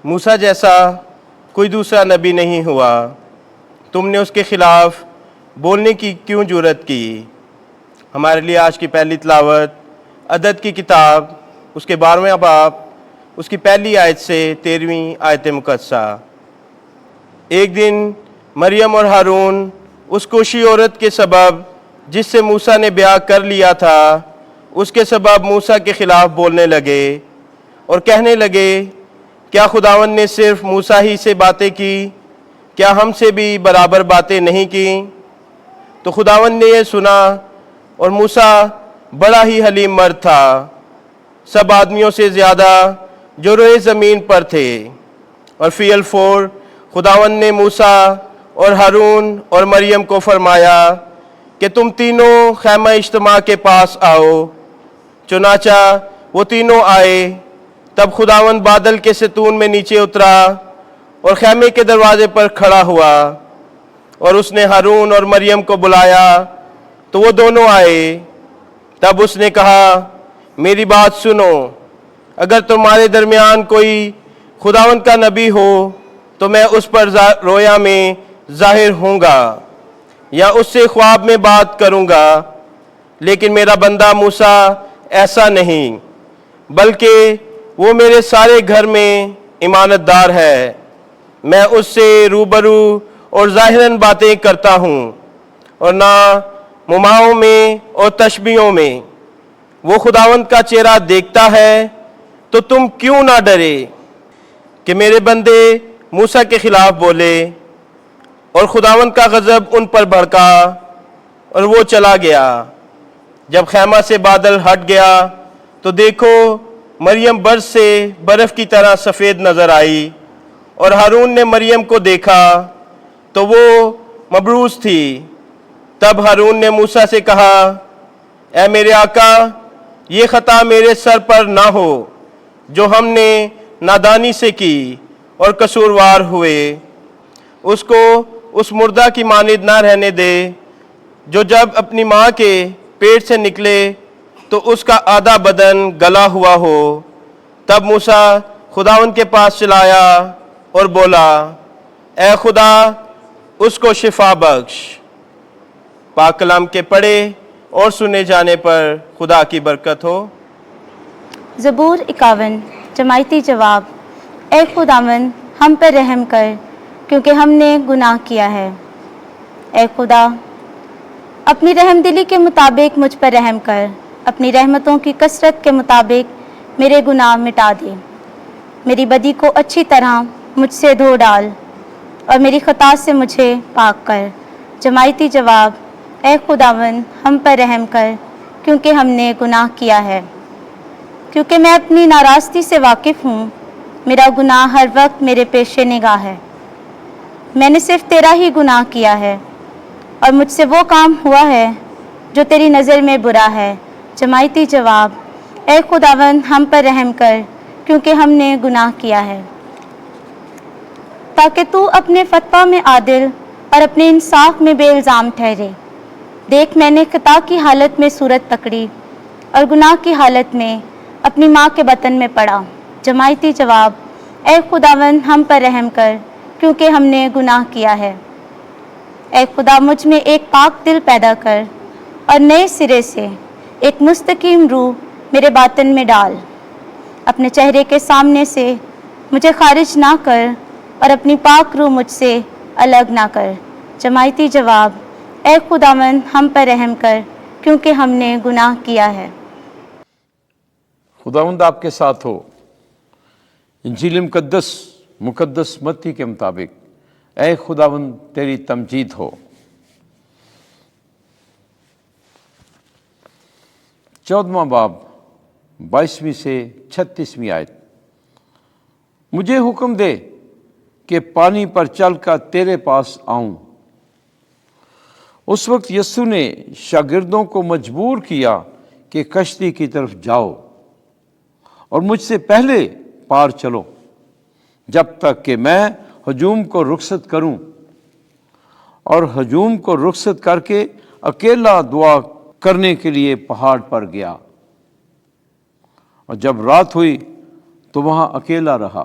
موسیٰ جیسا کوئی دوسرا نبی نہیں ہوا، تم نے اس کے خلاف بولنے کی کیوں جرأت کی؟ ہمارے لیے آج کی پہلی تلاوت عدد کی کتاب اس کے 12واں باب اس کی پہلی آیت سے 13ویں آیت مقدسہ۔ ایک دن مریم اور ہارون اس کوشی عورت کے سبب جس سے موسیٰ نے بیاہ کر لیا تھا، اس کے سبب موسیٰ کے خلاف بولنے لگے اور کہنے لگے، کیا خداوند نے صرف موسیٰ ہی سے باتیں کی؟ کیا ہم سے بھی برابر باتیں نہیں کی؟ تو خداوند نے یہ سنا، اور موسیٰ بڑا ہی حلیم مرد تھا، سب آدمیوں سے زیادہ جو روئے زمین پر تھے۔ اور فی الفور خداوند نے موسیٰ اور ہارون اور مریم کو فرمایا کہ تم تینوں خیمہ اجتماع کے پاس آؤ۔ چنانچہ وہ تینوں آئے۔ تب خداوند بادل کے ستون میں نیچے اترا اور خیمے کے دروازے پر کھڑا ہوا، اور اس نے ہارون اور مریم کو بلایا تو وہ دونوں آئے۔ تب اس نے کہا، میری بات سنو، اگر تمہارے درمیان کوئی خداوند کا نبی ہو تو میں اس پر رویا میں ظاہر ہوں گا یا اس سے خواب میں بات کروں گا، لیکن میرا بندہ موسیٰ ایسا نہیں، بلکہ وہ میرے سارے گھر میں امانت دار ہے۔ میں اس سے روبرو اور ظاہراً باتیں کرتا ہوں، اور نہ مماؤں میں اور تشبیہوں میں۔ وہ خداوند کا چہرہ دیکھتا ہے، تو تم کیوں نہ ڈرے کہ میرے بندے موسیٰ کے خلاف بولے؟ اور خداوند کا غضب ان پر بھڑکا اور وہ چلا گیا۔ جب خیمہ سے بادل ہٹ گیا تو دیکھو، مریم برف سے برف کی طرح سفید نظر آئی، اور ہارون نے مریم کو دیکھا تو وہ مبروز تھی۔ تب ہارون نے موسیٰ سے کہا، اے میرے آقا، یہ خطا میرے سر پر نہ ہو جو ہم نے نادانی سے کی اور قصوروار ہوئے۔ اس کو اس مردہ کی مانند نہ رہنے دے جو جب اپنی ماں کے پیٹ سے نکلے تو اس کا آدھا بدن گلا ہوا ہو۔ تب موسیٰ خداوند کے پاس چلایا اور بولا، اے خدا، اس کو شفا بخش۔ پاک کلام کے پڑھے اور سنے جانے پر خدا کی برکت ہو۔ زبور 51 جماعتی جواب۔ اے خداوند، ہم پر رحم کر کیونکہ ہم نے گناہ کیا ہے۔ اے خدا، اپنی رحم دلی کے مطابق مجھ پر رحم کر، اپنی رحمتوں کی کثرت کے مطابق میرے گناہ مٹا دے۔ میری بدی کو اچھی طرح مجھ سے دھو ڈال اور میری خطا سے مجھے پاک کر۔ جماعتی جواب۔ اے خداوند، ہم پر رحم کر کیونکہ ہم نے گناہ کیا ہے۔ کیونکہ میں اپنی ناراستی سے واقف ہوں، میرا گناہ ہر وقت میرے پیش نگاہ ہے۔ میں نے صرف تیرا ہی گناہ کیا ہے، اور مجھ سے وہ کام ہوا ہے جو تیری نظر میں برا ہے۔ جماعتی جواب۔ اے خداوند، ہم پر رحم کر کیونکہ ہم نے گناہ کیا ہے، تاکہ تو اپنے فتویٰ میں عادل اور اپنے انصاف میں بے الزام ٹھہرے۔ دیکھ، میں نے خطا کی حالت میں صورت پکڑی اور گناہ کی حالت میں اپنی ماں کے بطن میں پڑا۔ جماعتی جواب۔ اے خداوند، ہم پر رحم کر کیونکہ ہم نے گناہ کیا ہے۔ اے خدا، مجھ میں ایک پاک دل پیدا کر اور نئے سرے سے ایک مستقیم روح میرے باطن میں ڈال۔ اپنے چہرے کے سامنے سے مجھے خارج نہ کر اور اپنی پاک روح مجھ سے الگ نہ کر۔ جماعتی جواب۔ اے خداوند، ہم پر رحم کر کیونکہ ہم نے گناہ کیا ہے۔ خداوند آپ کے ساتھ ہو۔ انجیل مقدس متی کے مطابق اے خداوند تیری تمجید ہو۔ 14واں باب 22ویں سے 36ویں آیت۔ مجھے حکم دے کہ پانی پر چل کر تیرے پاس آؤں۔ اس وقت یسوع نے شاگردوں کو مجبور کیا کہ کشتی کی طرف جاؤ اور مجھ سے پہلے پار چلو، جب تک کہ میں ہجوم کو رخصت کروں۔ اور ہجوم کو رخصت کر کے اکیلا دعا کرنے کے لیے پہاڑ پر گیا، اور جب رات ہوئی تو وہاں اکیلا رہا۔